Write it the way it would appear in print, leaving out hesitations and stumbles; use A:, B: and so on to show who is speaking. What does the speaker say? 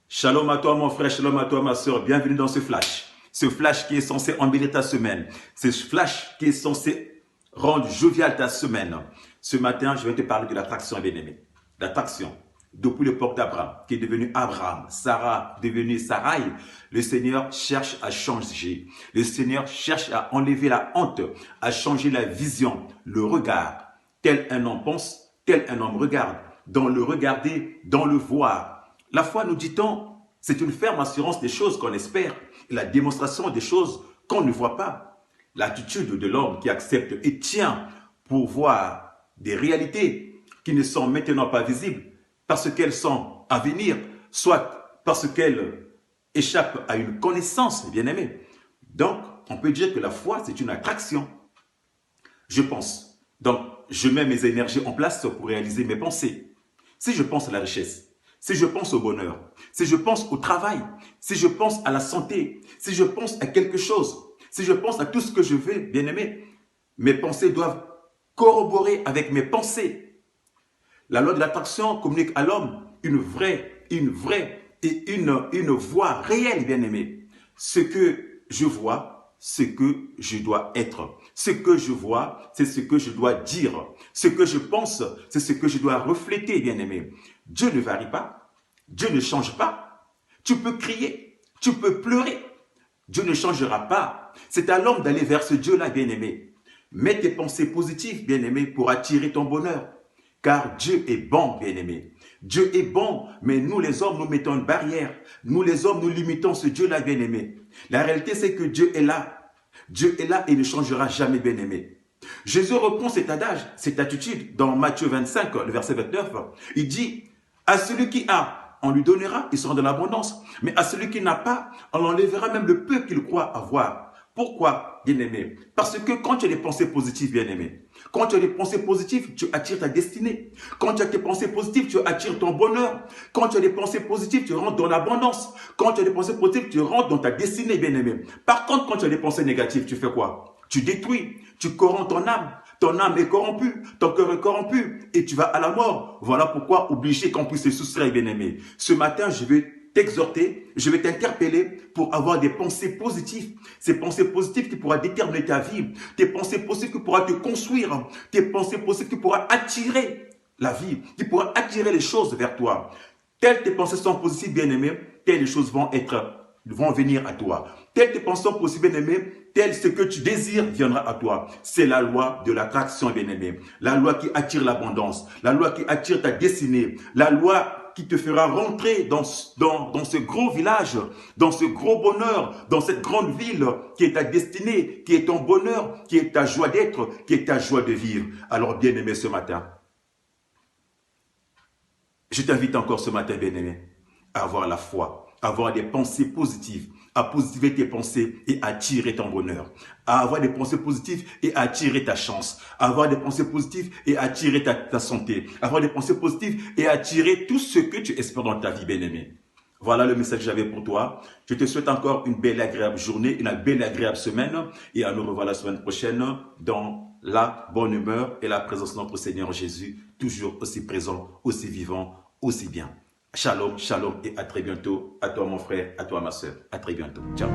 A: Shalom à toi mon frère, shalom à toi ma soeur, bienvenue dans ce flash. Ce flash qui est censé embellir ta semaine. Ce flash qui est censé rendre jovial ta semaine. Ce matin, je vais te parler de l'attraction bien-aimée. L'attraction. Depuis l'époque d'Abraham, qui est devenu Abraham, Sarah, devenue Sarai, le Seigneur cherche à changer. Le Seigneur cherche à enlever la honte, à changer la vision, le regard. Tel un homme pense, tel un homme regarde. Dans le regarder, dans le voir. La foi, nous dit-on, c'est une ferme assurance des choses qu'on espère et la démonstration des choses qu'on ne voit pas. L'attitude de l'homme qui accepte et tient pour voir des réalités qui ne sont maintenant pas visibles parce qu'elles sont à venir, soit parce qu'elles échappent à une connaissance, bien-aimée. Donc, on peut dire que la foi, c'est une attraction. Je pense. Donc, je mets mes énergies en place pour réaliser mes pensées. Si je pense à la richesse, si je pense au bonheur, si je pense au travail, si je pense à la santé, si je pense à quelque chose, si je pense à tout ce que je veux, bien-aimé, mes pensées doivent corroborer avec mes pensées. La loi de l'attraction communique à l'homme une vraie et une voie réelle, bien-aimé. Ce que je vois, ce que je dois être. Ce que je vois, c'est ce que je dois dire. Ce que je pense, c'est ce que je dois refléter, bien-aimé. Dieu ne varie pas. Dieu ne change pas. Tu peux crier, tu peux pleurer. Dieu ne changera pas. C'est à l'homme d'aller vers ce Dieu-là, bien-aimé. Mets tes pensées positives, bien-aimé, pour attirer ton bonheur. Car Dieu est bon, bien-aimé. Dieu est bon, mais nous les hommes, nous mettons une barrière. Nous les hommes, nous limitons ce Dieu-là, bien-aimé. La réalité, c'est que Dieu est là. Dieu est là et ne changera jamais, bien-aimé. Jésus reprend cet adage, cette attitude dans Matthieu 25, le verset 29. Il dit, à celui qui a, on lui donnera, il sera dans l'abondance. Mais à celui qui n'a pas, on l'enlèvera même le peu qu'il croit avoir. Pourquoi, bien-aimé? Parce que quand tu as des pensées positives, bien-aimé, quand tu as des pensées positives, tu attires ta destinée. Quand tu as des pensées positives, tu attires ton bonheur. Quand tu as des pensées positives, tu rentres dans l'abondance. Quand tu as des pensées positives, tu rentres dans ta destinée, bien-aimé. Par contre, quand tu as des pensées négatives, tu fais quoi? Tu détruis, tu corromps ton âme. Ton âme est corrompue, ton cœur est corrompu et tu vas à la mort. Voilà pourquoi obligé qu'on puisse se soustraire, bien-aimé. Ce matin, je vais t'exhorter, je vais t'interpeller pour avoir des pensées positives. Ces pensées positives qui pourront déterminer ta vie. Tes pensées positives qui pourront te construire. Tes pensées positives qui pourront attirer la vie, qui pourront attirer les choses vers toi. Telles tes pensées sont positives, bien-aimé, telles les choses vont venir à toi. Telles tes pensées sont positives, bien-aimé, tel ce que tu désires viendra à toi. C'est la loi de l'attraction, bien-aimé. La loi qui attire l'abondance. La loi qui attire ta destinée. La loi qui te fera rentrer dans ce gros village, dans ce gros bonheur, dans cette grande ville qui est ta destinée, qui est ton bonheur, qui est ta joie d'être, qui est ta joie de vivre. Alors, bien-aimé, ce matin, je t'invite encore ce matin, bien-aimé, à avoir la foi, à avoir des pensées positives, à positiver tes pensées et à attirer ton bonheur, à avoir des pensées positives et à attirer ta chance, à avoir des pensées positives et à attirer ta santé, à avoir des pensées positives et à attirer tout ce que tu espères dans ta vie, bien-aimé. Voilà le message que j'avais pour toi. Je te souhaite encore une belle agréable journée, une belle agréable semaine et à nous revoir la semaine prochaine dans la bonne humeur et la présence de notre Seigneur Jésus, toujours aussi présent, aussi vivant, aussi bien. Shalom, shalom et à très bientôt. À toi mon frère, à toi ma soeur. À très bientôt. Ciao.